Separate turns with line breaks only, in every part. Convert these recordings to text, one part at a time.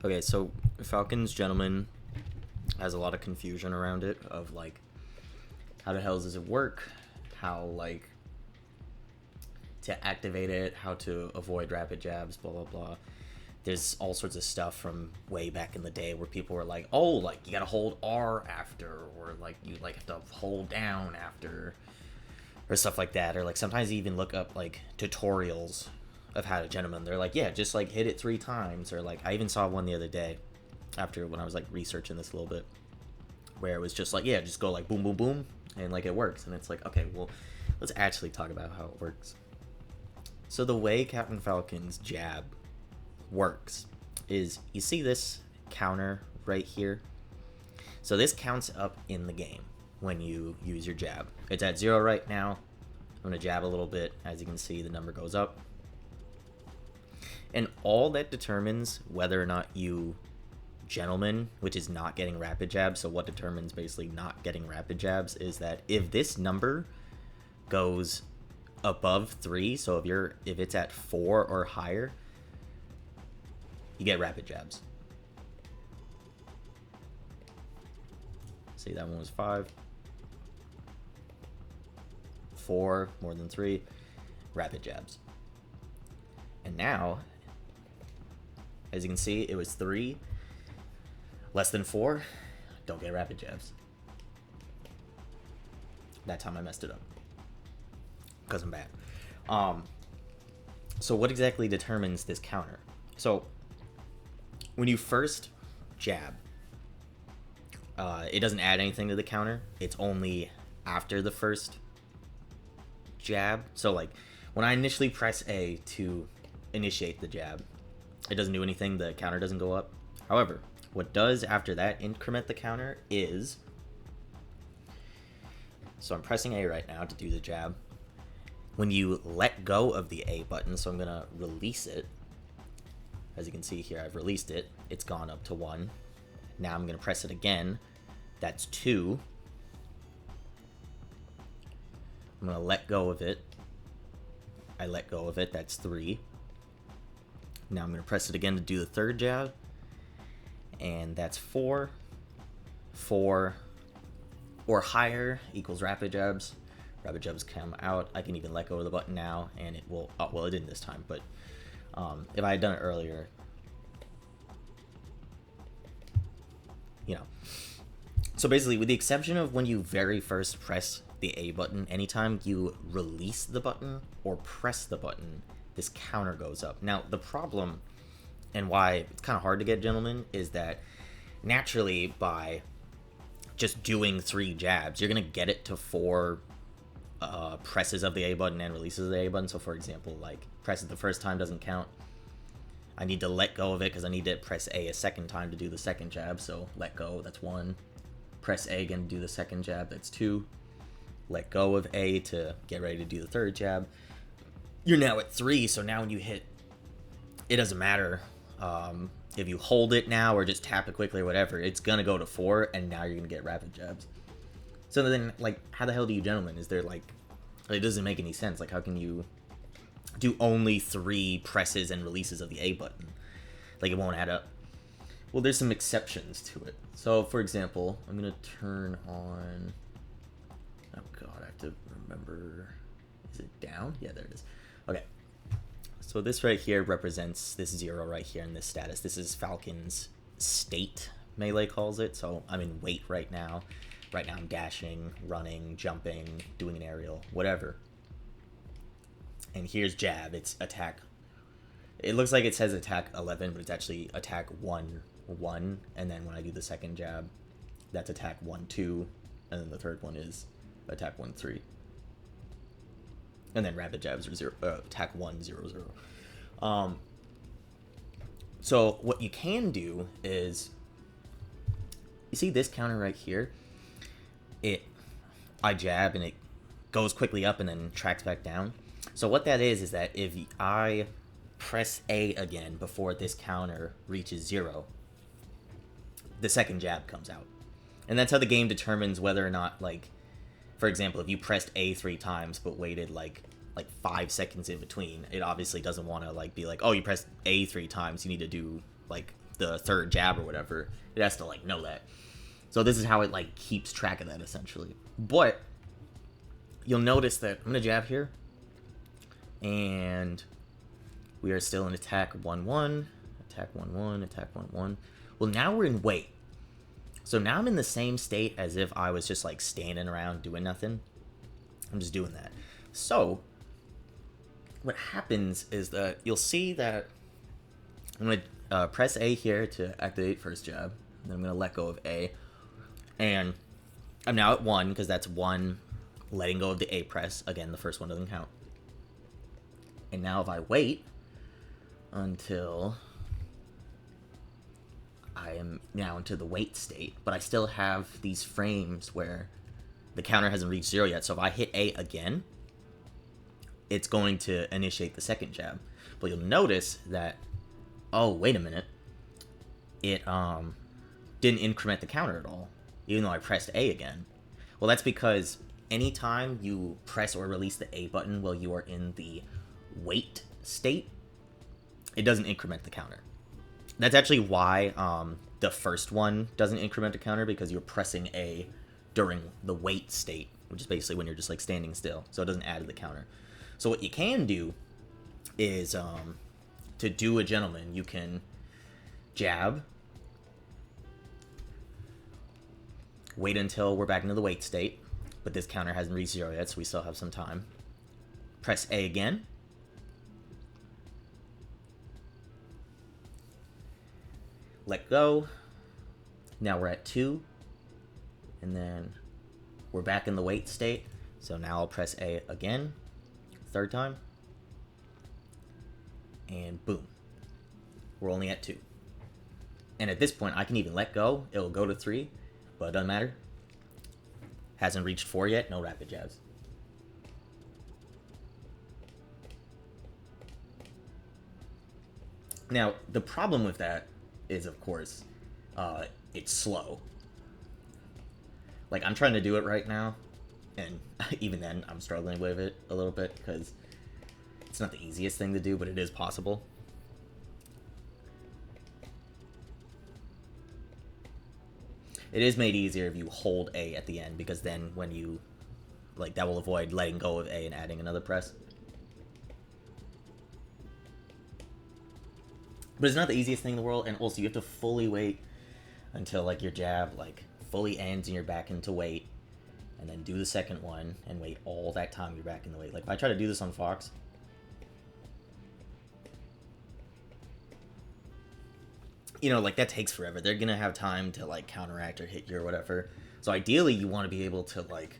Okay, so Falcon's Gentleman has a lot of confusion around it of like how the hell does it work, how like to activate it, how to avoid rapid jabs, blah blah blah. There's all sorts of stuff from way back in the day where people were like, oh, like you gotta hold R after, or like you like have to hold down after, or stuff like that. Or like sometimes you even look up like tutorials of how to gentleman. They're like, yeah, just like hit it 3 times. Or like I even saw one the other day after when I was like researching this a little bit, where it was just like, yeah, just go like boom boom boom and like it works. And it's like, okay, well, let's actually talk about how it works. So the way Captain Falcon's jab works is, you see this counter right here? So this counts up in the game when you use your jab. It's at 0 right now. I'm going to jab a little bit. As you can see, the number goes up. And all that determines whether or not you gentleman, which is not getting rapid jabs, so what determines basically not getting rapid jabs is that if this number goes above 3, so if it's at 4 or higher, you get rapid jabs. See, that one was 5. 4, more than 3, rapid jabs. And now, as you can see, it was 3. Less than 4, don't get rapid jabs. That time I messed it up. Because I'm bad. So what exactly determines this counter? So, when you first jab, it doesn't add anything to the counter. It's only after the first jab. So like, when I initially press A to initiate the jab, it doesn't do anything. The counter doesn't go up. However, what does after that increment the counter is, so I'm pressing A right now to do the jab. When you let go of the A button, so I'm going to release it. As you can see here, I've released it. It's gone up to 1. Now I'm going to press it again. That's 2. I'm going to let go of it. I let go of it. That's 3. Now I'm going to press it again to do the third jab. And that's 4. 4 or higher equals rapid jabs. Rapid jabs come out. I can even let go of the button now, and it will. Oh, well, it didn't this time, but if I had done it earlier, you know. So basically, with the exception of when you very first press the A button, anytime you release the button or press the button, this counter goes up. Now, the problem and why it's kind of hard to get gentlemen is that naturally by just doing 3 jabs, you're going to get it to 4 presses of the A button and releases of the A button. So for example, like press it the first time doesn't count. I need to let go of it because I need to press A a second time to do the second jab. So let go, that's 1. Press A again to do the second jab, that's 2. Let go of A to get ready to do the third jab. You're now at 3, so now when you hit, it doesn't matter if you hold it now or just tap it quickly or whatever, it's gonna go to 4, and now you're gonna get rapid jabs. So then, like, how the hell do you gentlemen? Is there, like, it doesn't make any sense. Like, how can you do only 3 presses and releases of the A button? Like, it won't add up. Well, there's some exceptions to it. So, for example, I'm going to turn on... Oh, God, I have to remember... Is it down? Yeah, there it is. Okay. So this right here represents this 0 right here in this status. This is Falcon's state, Melee calls it. So I'm in wait right now. Right now I'm dashing, running, jumping, doing an aerial, whatever. And here's jab. It's attack. It looks like it says attack 11, but it's actually attack 1, 1. And then when I do the second jab, that's attack 1, 2. And then the third one is attack 1, 3. And then rapid jabs are 0, attack 1, 0, 0. So what you can do is, you see this counter right here? I jab and it goes quickly up and then tracks back down. So what that is that if I press A again before this counter reaches 0, the second jab comes out. And that's how the game determines whether or not, like, for example, if you pressed A 3 times but waited like 5 seconds in between, it obviously doesn't want to like be like, oh, you pressed A 3 times, you need to do like the third jab or whatever. It has to like know that. So this is how it like keeps track of that essentially. But you'll notice that I'm gonna jab here, and we are still in attack 1-1, attack 1-1, attack 1-1. Well, now we're in wait. So now I'm in the same state as if I was just like standing around doing nothing. I'm just doing that. So what happens is that you'll see that I'm going to press A here to activate first jab. And then I'm going to let go of A. And I'm now at 1 because that's 1 letting go of the A press. Again, the first one doesn't count. And now if I wait until I am now into the wait state, but I still have these frames where the counter hasn't reached 0 yet. So if I hit A again, it's going to initiate the second jab. But you'll notice that, oh, wait a minute, it didn't increment the counter at all, even though I pressed A again. Well, that's because anytime you press or release the A button while you are in the wait state, it doesn't increment the counter. That's actually why the first one doesn't increment the counter, because you're pressing A during the wait state, which is basically when you're just like standing still, so it doesn't add to the counter. So what you can do is to do a gentleman, you can jab, wait until we're back into the wait state, but this counter hasn't reached 0 yet, so we still have some time. Press A again. Let go. Now we're at 2. And then we're back in the wait state. So now I'll press A again. Third time. And boom. We're only at 2. And at this point, I can even let go. It'll go to 3. But it doesn't matter. Hasn't reached 4 yet. No rapid jabs. Now, the problem with that is, of course, it's slow. Like, I'm trying to do it right now, and even then, I'm struggling with it a little bit, because it's not the easiest thing to do, but it is possible. It is made easier if you hold A at the end, because then when you, like, that will avoid letting go of A and adding another press. But it's not the easiest thing in the world, and also you have to fully wait until, like, your jab, like, fully ends and you're back into wait, and then do the second one and wait all that time you're back in the wait. Like, if I try to do this on Fox, you know, like, that takes forever. They're gonna have time to, like, counteract or hit you or whatever. So ideally, you want to be able to, like,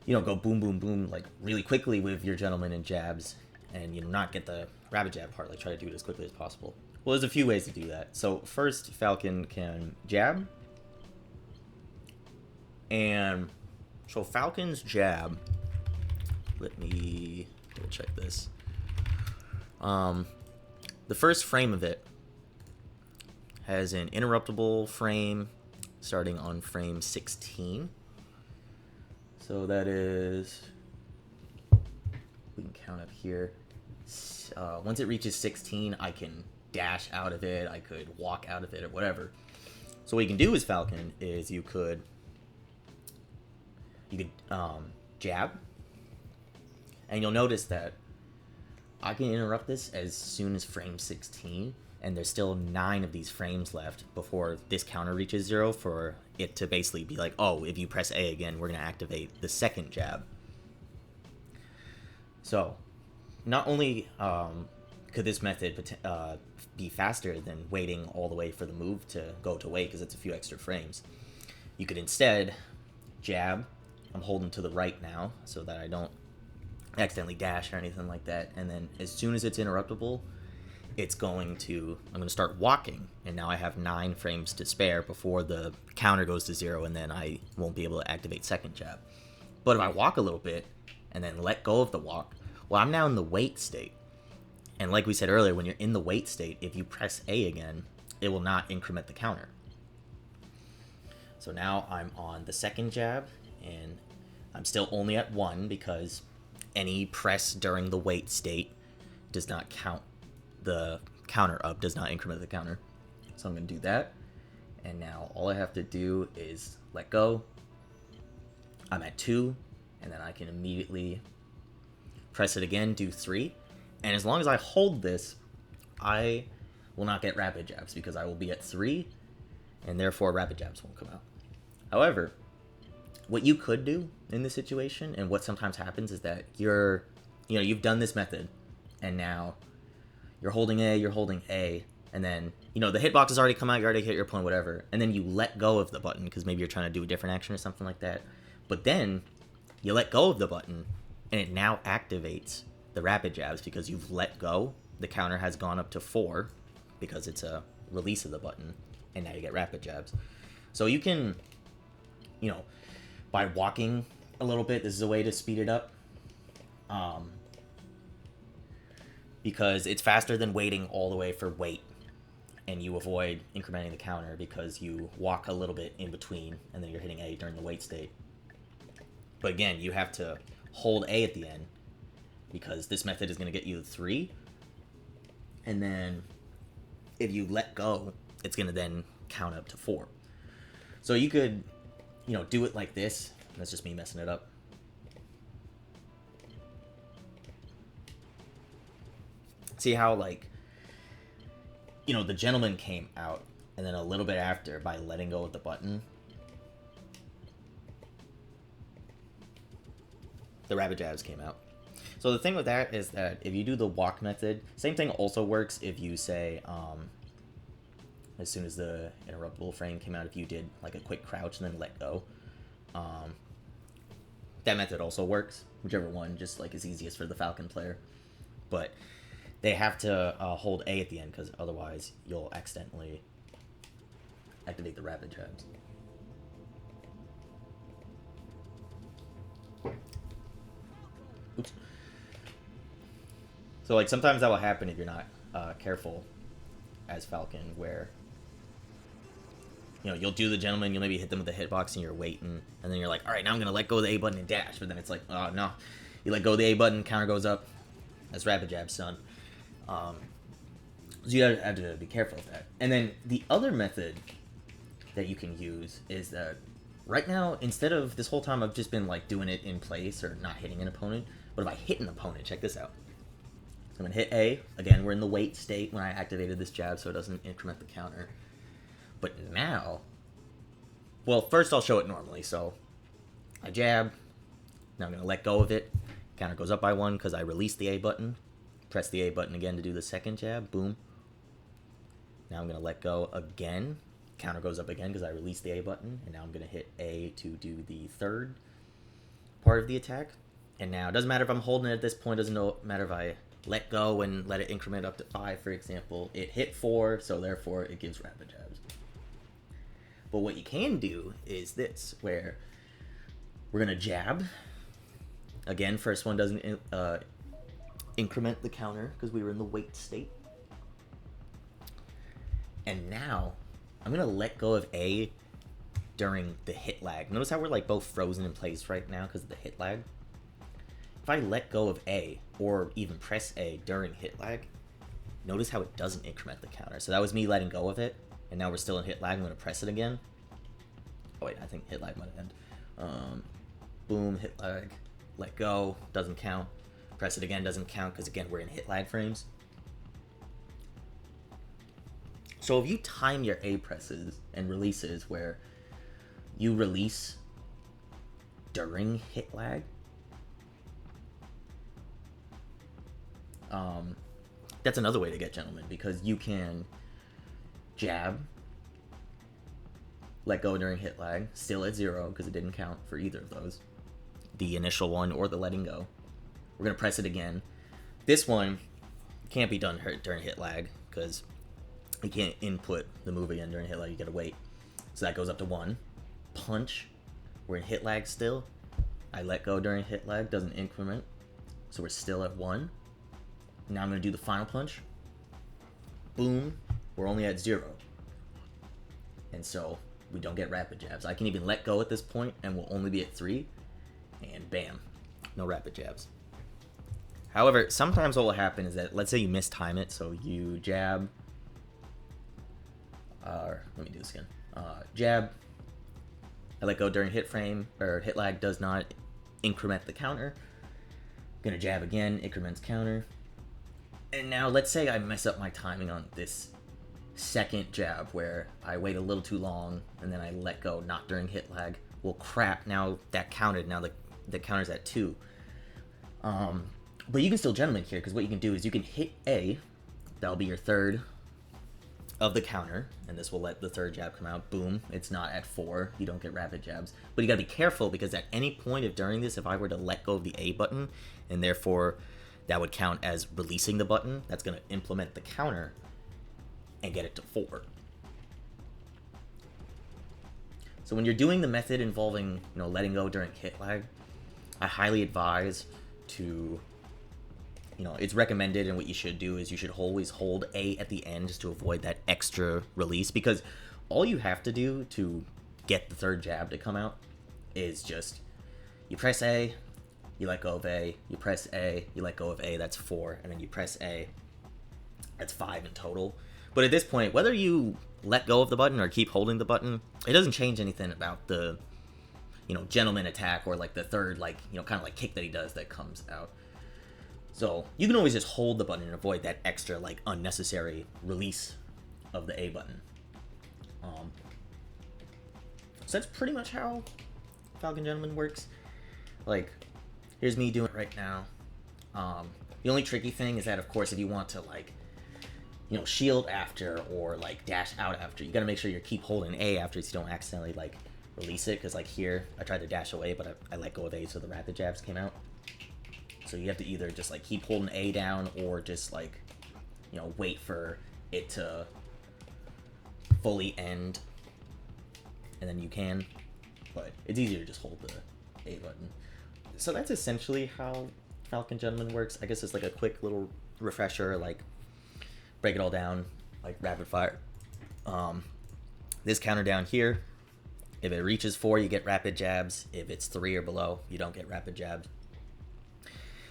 you know, go boom, boom, boom, like, really quickly with your gentleman and jabs, and, you know, not get the rabbit jab part. Like, try to do it as quickly as possible. Well, there's a few ways to do that. So first, Falcon can jab, and so Falcon's jab, let me double check this. The first frame of it has an interruptible frame starting on frame 16. So that is, we can count up here. Once it reaches 16, I can dash out of it, I could walk out of it, or whatever. So what you can do as Falcon is you could jab, and you'll notice that I can interrupt this as soon as frame 16, and there's still 9 of these frames left before this counter reaches 0 for it to basically be like, oh, if you press A again, we're going to activate the second jab. So not only could this method be faster than waiting all the way for the move to go to wait, because it's a few extra frames, you could instead jab. I'm holding to the right now so that I don't accidentally dash or anything like that, and then as soon as it's interruptible, I'm going to start walking, and now I have 9 frames to spare before the counter goes to 0, and then I won't be able to activate second jab. But if I walk a little bit and then let go of the walk, well, I'm now in the wait state. And like we said earlier, when you're in the wait state, if you press A again, it will not increment the counter. So now I'm on the second jab, and I'm still only at 1 because any press during the wait state does not count the counter up, does not increment the counter. So I'm going to do that. And now all I have to do is let go. I'm at 2, and then I can immediately press it again, do 3. And as long as I hold this, I will not get rapid jabs because I will be at 3, and therefore rapid jabs won't come out. However, what you could do in this situation, and what sometimes happens, is that you've done this method, and now you're holding A, and then, the hitbox has already come out, you already hit your opponent, whatever, and then you let go of the button because maybe you're trying to do a different action or something like that. But then you let go of the button, and it now activates the rapid jabs because you've let go. The counter has gone up to 4 because it's a release of the button, and now you get rapid jabs. So you can, by walking a little bit, this is a way to speed it up. Because it's faster than waiting all the way for wait, and you avoid incrementing the counter because you walk a little bit in between, and then you're hitting A during the wait state. But again, you have to hold A at the end, because this method is going to get you the 3, and then if you let go, it's going to then count up to 4. So you could, do it like this. That's just me messing it up. See how, the gentleman came out, and then a little bit after, by letting go of the button, the rapid jabs came out. So the thing with that is that if you do the walk method, same thing also works if you say, as soon as the interruptible frame came out, if you did like a quick crouch and then let go, that method also works. Whichever one just is easiest for the Falcon player. But they have to hold A at the end, because otherwise you'll accidentally activate the rapid jabs. Oops. So sometimes that will happen if you're not careful as Falcon, where you'll do the gentleman, you'll maybe hit them with the hitbox and you're waiting, and then you're like, all right, now I'm gonna let go of the A button and dash, but then it's like, oh no, you let go of the A button, counter goes up, that's rapid jab, son. So you have to be careful of that. And then the other method that you can use is that right now, instead of this whole time I've just been doing it in place or not hitting an opponent, but if I hit an opponent, check this out. So I'm gonna hit A. Again, we're in the wait state when I activated this jab, so it doesn't increment the counter. But now, well, first I'll show it normally. So I jab. Now I'm gonna let go of it. Counter goes up by 1 because I released the A button. Press the A button again to do the second jab. Boom. Now I'm going to let go again. Counter goes up again because I released the A button. And now I'm going to hit A to do the third part of the attack. And now it doesn't matter if I'm holding it at this point. It doesn't matter if I let go and let it increment up to 5, for example. It hit 4, so therefore it gives rapid jabs. But what you can do is this, where we're going to jab. Again, first one doesn't increment the counter because we were in the wait state. And now I'm gonna let go of A during the hit lag. Notice how we're both frozen in place right now because of the hit lag. If I let go of A or even press A during hit lag, notice how it doesn't increment the counter. So that was me letting go of it, and now we're still in hit lag. I'm gonna press it again. Oh wait, I think hit lag might end. Boom, hit lag, let go, doesn't count. Press it again, doesn't count because again we're in hit lag frames. So if you time your A presses and releases where you release during hit lag, that's another way to get gentlemen, because you can jab, let go during hit lag, still at 0 because it didn't count for either of those, the initial one or the letting go. We're going to press it again. This one can't be done during hit lag because you can't input the move again during hit lag. You got to wait. So that goes up to 1. Punch. We're in hit lag still. I let go during hit lag. Doesn't increment. So we're still at 1. Now I'm going to do the final punch. Boom. We're only at 0. And so we don't get rapid jabs. I can even let go at this point and we'll only be at 3. And bam. No rapid jabs. However, sometimes what will happen is that, let's say you mistime it, so you jab, Let me do this again. Jab. I let go during hit frame, or hit lag does not increment the counter. Gonna jab again, increments counter. And now let's say I mess up my timing on this second jab where I wait a little too long and then I let go, not during hit lag. Well, crap, now that counted. Now the counter's at 2. But you can still gentleman here, because what you can do is you can hit A. That'll be your third of the counter, and this will let the third jab come out. Boom, it's not at 4. You don't get rapid jabs. But you gotta be careful, because at any point of during this, if I were to let go of the A button, and therefore that would count as releasing the button, that's gonna implement the counter and get it to 4. So when you're doing the method involving, letting go during hit lag, I highly advise to, it's recommended, and what you should do is you should always hold A at the end just to avoid that extra release, because all you have to do to get the third jab to come out is just, you press A, you let go of A, you press A, you let go of A, that's 4, and then you press A, that's 5 in total. But at this point, whether you let go of the button or keep holding the button, it doesn't change anything about the, gentleman attack, or like the third, kind of like kick that he does that comes out. So you can always just hold the button and avoid that extra, unnecessary release of the A button. So that's pretty much how Falcon Gentleman works. Here's me doing it right now. The only tricky thing is that, of course, if you want to, shield after or, dash out after, you gotta make sure you keep holding A after so you don't accidentally, release it. Because, here, I tried to dash away, but I let go of A, so the rapid jabs came out. So you have to either just, keep holding A down, or just, wait for it to fully end, and then you can. But it's easier to just hold the A button. So that's essentially how Falcon Gentleman works. I guess it's, a quick little refresher, break it all down, rapid fire. This counter down here, if it reaches 4, you get rapid jabs. If it's 3 or below, you don't get rapid jabs.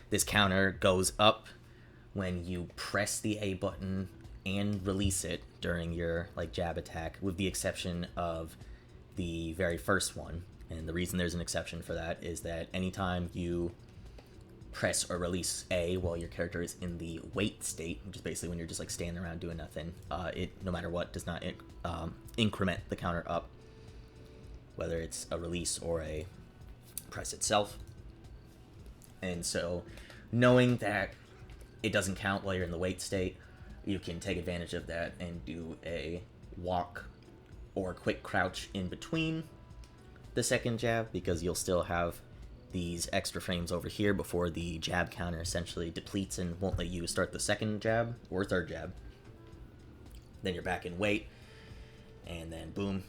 This counter goes up when you press the A button and release it during your jab attack, with the exception of the very first one. And the reason there's an exception for that is that anytime you press or release A while your character is in the wait state, which is basically when you're just standing around doing nothing, it, no matter what, does not increment the counter up, whether it's a release or a press itself. And so, knowing that it doesn't count while you're in the wait state, you can take advantage of that and do a walk or quick crouch in between the second jab, because you'll still have these extra frames over here before the jab counter essentially depletes and won't let you start the second jab or third jab. Then you're back in wait, and then boom,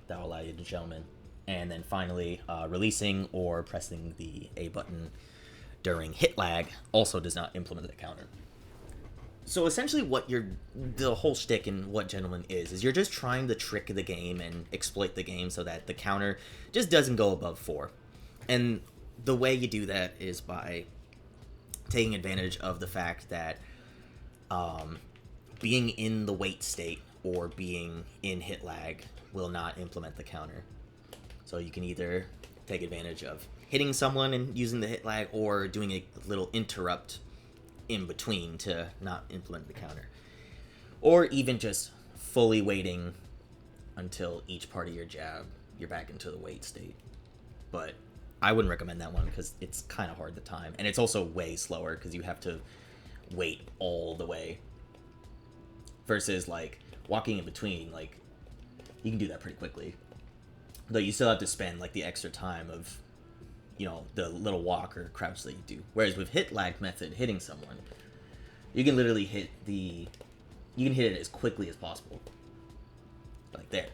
that'll allow you to gentleman. And then finally, releasing or pressing the A button during hit lag also does not implement the counter. So essentially the whole shtick in what Gentleman is you're just trying to trick the game and exploit the game so that the counter just doesn't go above 4. And the way you do that is by taking advantage of the fact that being in the wait state or being in hit lag will not implement the counter. So you can either take advantage of hitting someone and using the hit lag, or doing a little interrupt in between to not implement the counter. Or even just fully waiting until each part of your jab, you're back into the wait state. But I wouldn't recommend that one because it's kind of hard to time. And it's also way slower because you have to wait all the way. Versus, walking in between, you can do that pretty quickly. Though you still have to spend, the extra time of, the little walk or crouch that you do. Whereas with hit lag method, hitting someone, you can literally hit it as quickly as possible. Like there.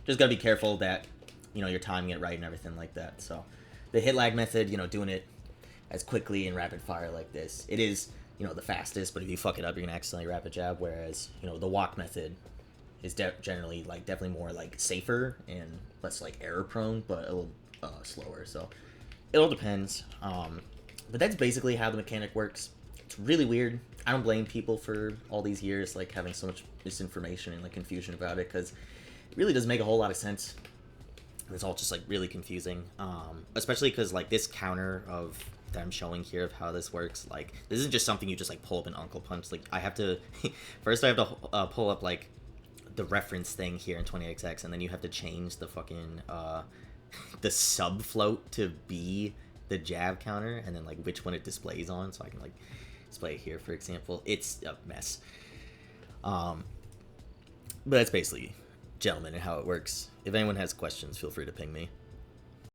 Just gotta be careful that, you're timing it right and everything like that. So, the hit lag method, doing it as quickly and rapid fire like this, it is, the fastest, but if you fuck it up, you're gonna accidentally rapid jab, whereas, the walk method is generally, definitely more, safer and less, error prone, but a little slower, so it all depends. But that's basically how the mechanic works. It's really weird. I don't blame people for all these years like having so much misinformation and like confusion about it, because it really doesn't make a whole lot of sense. It's all just like really confusing, especially because like this counter of that I'm showing here of how this works, like this isn't just something you just like pull up an Uncle Punch. Like I have to first I have to pull up like the reference thing here in 20XX, and then you have to change the fucking the sub float to be the jab counter, and then like which one it displays on, so I can like display it here, for example. It's a mess. But that's basically, gentlemen, and how it works. If anyone has questions, feel free to ping me.